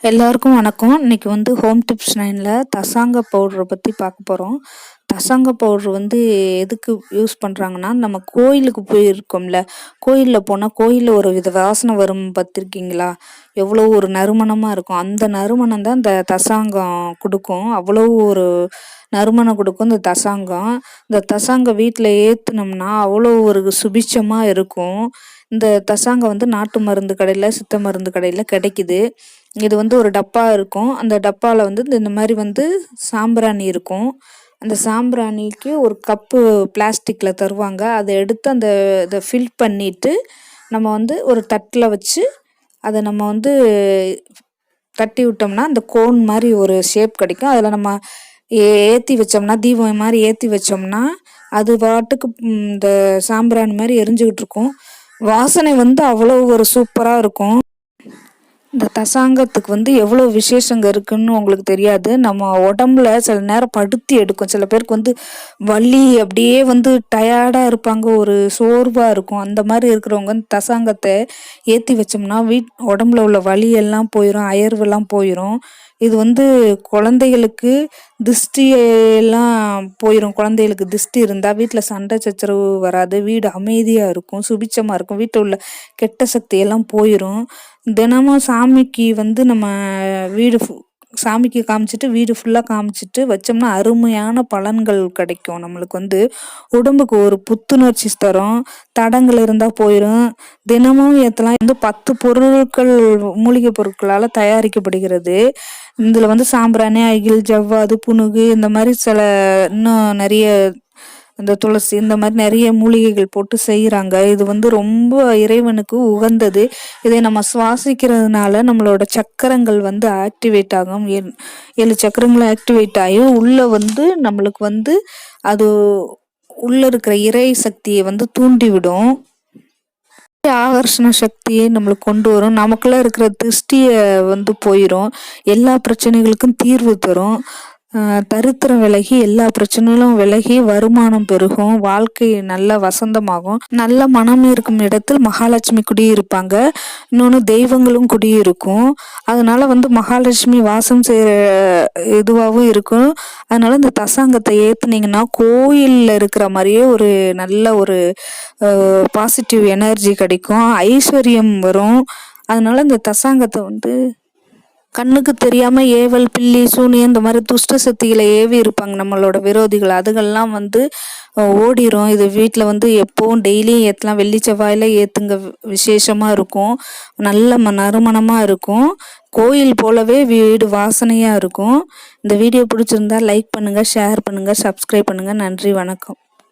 எல்லாருக்கும் வணக்கம். இன்னைக்கு ஹோம் டிப்ஸ் 9ல தசாங்க பவுடரை பற்றி பார்க்க போகிறோம். தசாங்க பவுட்ரு எதுக்கு யூஸ் பண்ணுறாங்கன்னா, நம்ம கோயிலுக்கு போயிருக்கோம்ல, கோயிலில் போனால் கோயிலில் ஒரு வித வாசனை வரும் பார்த்துருக்கீங்களா? எவ்வளோ ஒரு நறுமணமாக இருக்கும். அந்த நறுமணம் தான் இந்த தசாங்கம் கொடுக்கும். அவ்வளோ ஒரு நறுமணம் கொடுக்கும் இந்த தசாங்கம். இந்த தசாங்கம் வீட்டில் ஏற்றுனோம்னா அவ்வளோ ஒரு சுபிட்சமாக இருக்கும். இந்த தசாங்கம் நாட்டு மருந்து கடையில், சித்த மருந்து கடையில் கிடைக்குது. இது ஒரு டப்பா இருக்கும். அந்த டப்பாவில் இந்த மாதிரி சாம்பிராணி இருக்கும். அந்த சாம்பிராணிக்கு ஒரு கப்பு பிளாஸ்டிக்கில் தருவாங்க. அதை எடுத்து இதை ஃபில் பண்ணிவிட்டு நம்ம ஒரு தட்டில் வச்சு அதை நம்ம தட்டி விட்டோம்னா அந்த கோன் மாதிரி ஒரு ஷேப் கிடைக்கும். அதில் நம்ம ஏற்றி வச்சோம்னா, தீபம் மாதிரி ஏற்றி வச்சோம்னா அது பாட்டுக்கு இந்த சாம்பிராணி மாதிரி எரிஞ்சுக்கிட்டு இருக்கும். வாசனை அவ்வளோ ஒரு சூப்பராக இருக்கும். இந்த தசாங்கத்துக்கு எவ்வளோ விசேஷங்க இருக்குன்னு உங்களுக்கு தெரியாது. நம்ம உடம்புல சில நேரம் படுத்தி எடுக்கும். சில பேருக்கு வலி அப்படியே டயர்டாக இருப்பாங்க, ஒரு சோர்வாக இருக்கும். அந்த மாதிரி இருக்கிறவங்க தசாங்கத்தை ஏற்றி வச்சோம்னா உடம்புல உள்ள வலி எல்லாம் போயிடும், அயர்வெல்லாம் போயிடும். இது குழந்தைகளுக்கு எல்லாம் போயிடும். குழந்தைகளுக்கு திருஷ்டி இருந்தால் வீட்டில் சண்டை சச்சரவு வராது, வீடு அமைதியாக இருக்கும், சுபிச்சமாக இருக்கும், வீட்டில் உள்ள கெட்ட சக்தி எல்லாம் போயிடும். தினமும் சாமிக்கு நம்ம வீடு சாமிக்கு காமிச்சிட்டு வீடு ஃபுல்லாக காமிச்சிட்டு வச்சோம்னா அருமையான பலன்கள் கிடைக்கும். நம்மளுக்கு உடம்புக்கு ஒரு புத்துணர்ச்சி தரும். தடங்கள் இருந்தால் போயிடும். தினமும் ஏற்றலாம். 10 பொருட்கள் மூலிகை பொருட்களால் தயாரிக்கப்படுகிறது. இதில் சாம்பிராணி, அகில், ஜவ்வாது, புனுகு, இந்த மாதிரி சில இன்னும் நிறைய இந்த துளசி, இந்த மாதிரி நிறைய மூலிகைகள் போட்டு செய்கிறாங்க. இது ரொம்ப இறைவனுக்கு உகந்தது. இதை நம்ம சுவாசிக்கிறதுனால நம்மளோட சக்கரங்கள் ஆக்டிவேட் ஆகும். 7 சக்கரங்களும் ஆக்டிவேட் ஆகி உள்ள நம்மளுக்கு அது உள்ள இருக்கிற இறை சக்தியை தூண்டிவிடும். ஆகர்ஷண சக்தியை நம்மளுக்கு கொண்டு வரும். நமக்குள்ள இருக்கிற திருஷ்டியை போயிடும். எல்லா பிரச்சனைகளுக்கும் தீர்வு தரும். தரித்திரம் விலகி எல்லா பிரச்சனைகளும் விலகி வருமானம் பெருகும். வாழ்க்கை நல்ல வசந்தமாகும். நல்ல மனம் இருக்கும் இடத்தில் மகாலட்சுமி குடியிருப்பாங்க. இன்னொன்று தெய்வங்களும் குடியிருக்கும். அதனால மகாலட்சுமி வாசம் செய்கிற இதுவாகவும் இருக்கும். அதனால இந்த தசாங்கத்தை ஏற்றுனீங்கன்னா கோயிலில் இருக்கிற மாதிரியே ஒரு நல்ல ஒரு பாசிட்டிவ் எனர்ஜி கிடைக்கும், ஐஸ்வர்யம் வரும். அதனால இந்த தசாங்கத்தை கண்ணுக்கு தெரியாம ஏவல், பில்லி, சூனியம், இந்த மாதிரி துஷ்ட சக்திகளை ஏவி இருப்பாங்க நம்மளோட விரோதிகள். அதுகள்லாம் ஓடிரும். இது வீட்டில் எப்பவும் டெய்லியும் ஏற்றலாம். வெள்ளி செவ்வாயில ஏற்றுங்க, விசேஷமாக இருக்கும். நல்ல நறுமணமாக இருக்கும். கோயில் போலவே வீடு வாசனையாக இருக்கும். இந்த வீடியோ பிடிச்சிருந்தா லைக் பண்ணுங்கள், ஷேர் பண்ணுங்கள், சப்ஸ்கிரைப் பண்ணுங்கள். நன்றி, வணக்கம்.